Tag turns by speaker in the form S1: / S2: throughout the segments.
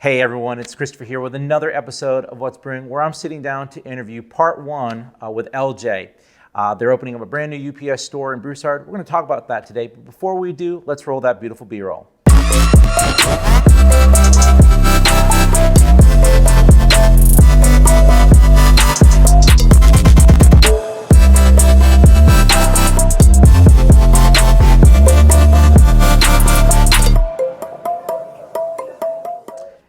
S1: Hey everyone, it's Christopher here with another episode of What's Brewing, where I'm sitting down to interview part one with LJ. They're opening up a brand new UPS store in Broussard. We're going to talk about that today, but before we do, let's roll that beautiful B-roll.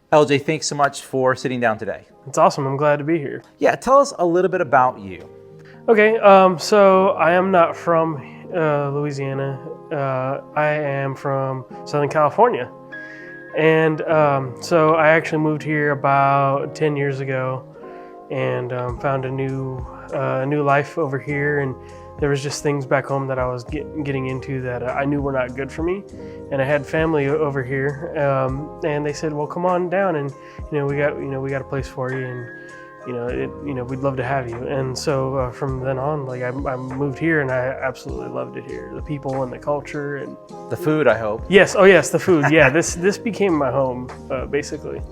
S1: LJ, thanks so much for sitting down today.
S2: It's awesome. I'm glad to be here.
S1: Yeah, tell us a little bit about you.
S2: Okay, so I am not from Louisiana. I am from Southern California. And so I actually moved here about 10 years ago and found a new life over here. And there was just things back home that I was getting into that I knew were not good for me. And I had family over here, and they said, "Well, come on down, and we got a place for you, and we'd love to have you." And so from then on, like I moved here, and I absolutely loved it here. The people and the culture and
S1: the food, I hope.
S2: Yes, oh yes, the food. Yeah, this became my home basically.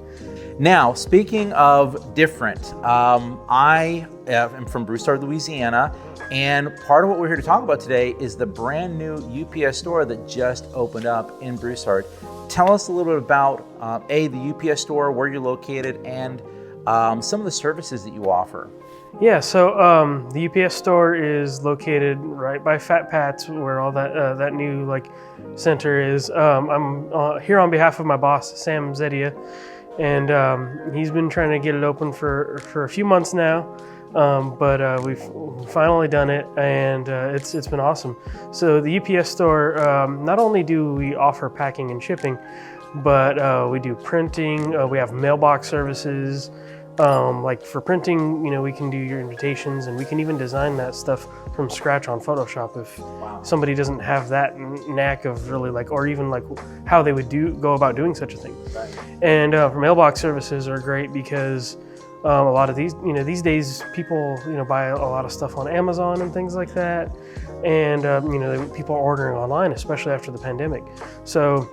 S1: Now, speaking of different, I am from Broussard, Louisiana, and part of what we're here to talk about today is the brand new UPS store that just opened up in Broussard. Tell us a little bit about the UPS store, where you're located, and some of the services that you offer.
S2: Yeah, so the UPS store is located right by Fat Pat's, where all that new center is. I'm here on behalf of my boss, Sam Zedia. And he's been trying to get it open for a few months now, but we've finally done it, and it's been awesome. So the UPS store, not only do we offer packing and shipping, but we do printing. We have mailbox services. Like for printing, we can do your invitations, and we can even design that stuff from scratch on Photoshop if somebody doesn't have that knack of really or even how they would go about doing such a thing. Right. And for mailbox services are great because a lot of these days people buy a lot of stuff on Amazon and things like that, and people are ordering online, especially after the pandemic. So.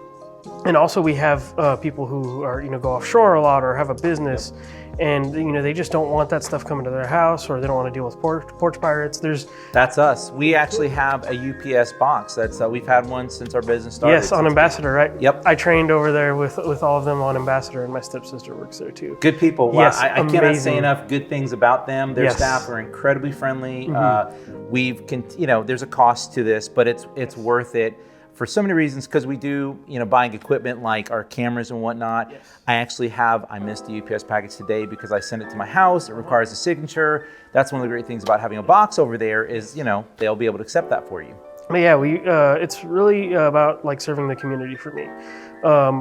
S2: And also we have people who are go offshore a lot or have a business, and they just don't want that stuff coming to their house, or they don't want to deal with porch pirates.
S1: That's us. We actually have a UPS box. That's we've had one since our business started.
S2: Yes, on Ambassador, right?
S1: Yep.
S2: I trained over there with all of them on Ambassador, and my stepsister works there too.
S1: Good people. Wow.
S2: Yes,
S1: I cannot say enough good things about them. Their staff are incredibly friendly. Mm-hmm. There's a cost to this, but it's worth it. For so many reasons, because we do, buying equipment like our cameras and whatnot. Yes. I missed the UPS package today because I sent it to my house. It requires a signature. That's one of the great things about having a box over there is, they'll be able to accept that for you.
S2: But yeah, it's really about serving the community for me.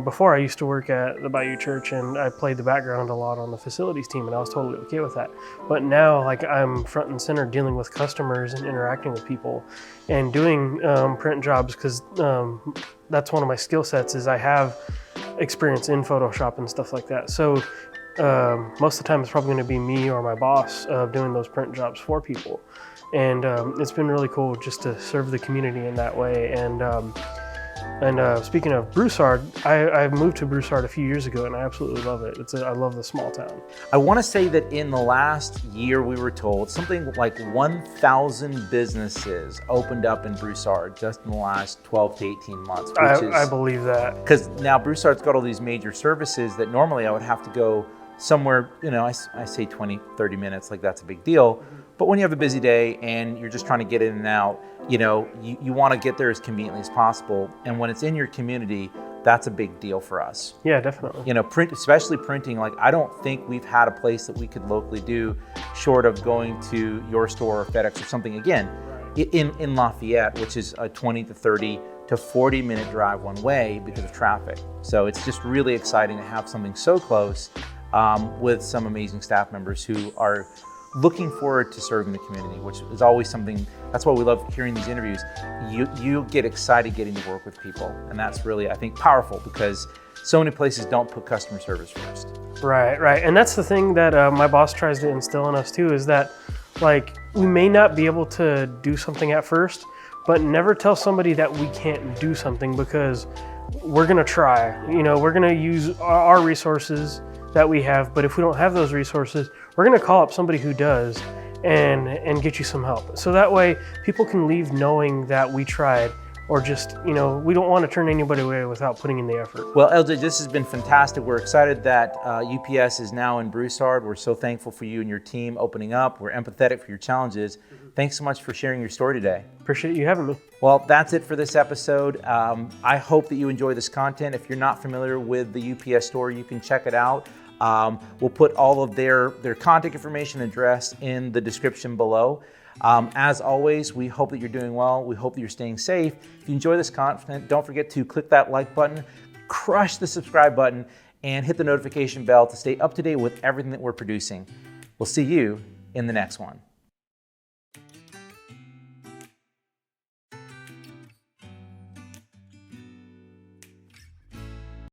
S2: Before I used to work at the Bayou Church, and I played the background a lot on the facilities team, and I was totally okay with that. But now, I'm front and center dealing with customers and interacting with people and doing print jobs, because that's one of my skill sets is I have experience in Photoshop and stuff like that. So most of the time it's probably going to be me or my boss doing those print jobs for people. And it's been really cool just to serve the community in that way. And speaking of Broussard, I moved to Broussard a few years ago, and I absolutely love it. I love the small town.
S1: I want to say that in the last year, we were told something like 1,000 businesses opened up in Broussard just in the last 12 to 18 months.
S2: I believe that.
S1: Because now Broussard's got all these major services that normally I would have to go somewhere, I say 20, 30 minutes, that's a big deal. Mm-hmm. But when you have a busy day and you're just trying to get in and out, you want to get there as conveniently as possible. And when it's in your community, that's a big deal for us.
S2: Yeah, definitely.
S1: Especially printing, I don't think we've had a place that we could locally do short of going to your store or FedEx or something, again, in Lafayette, which is a 20 to 30 to 40 minute drive one way because of traffic. So it's just really exciting to have something so close with some amazing staff members who are looking forward to serving the community, which is always something. That's why we love hearing these interviews. You get excited getting to work with people, and that's really, I think, powerful because so many places don't put customer service first.
S2: Right. And that's the thing that my boss tries to instill in us too, is that we may not be able to do something at first, but never tell somebody that we can't do something, because we're gonna try. We're gonna use our resources that we have, but if we don't have those resources, we're gonna call up somebody who does and get you some help. So that way people can leave knowing that we tried, or just, we don't want to turn anybody away without putting in the effort.
S1: Well, LJ, this has been fantastic. We're excited that UPS is now in Broussard. We're so thankful for you and your team opening up. We're empathetic for your challenges. Thanks so much for sharing your story today.
S2: Appreciate you having me.
S1: Well, that's it for this episode. I hope that you enjoy this content. If you're not familiar with the UPS store, you can check it out. We'll put all of their contact information, address in the description below. As always, we hope that you're doing well. We hope that you're staying safe. If you enjoy this content, don't forget to click that like button, crush the subscribe button, and hit the notification bell to stay up to date with everything that we're producing. We'll see you in the next one.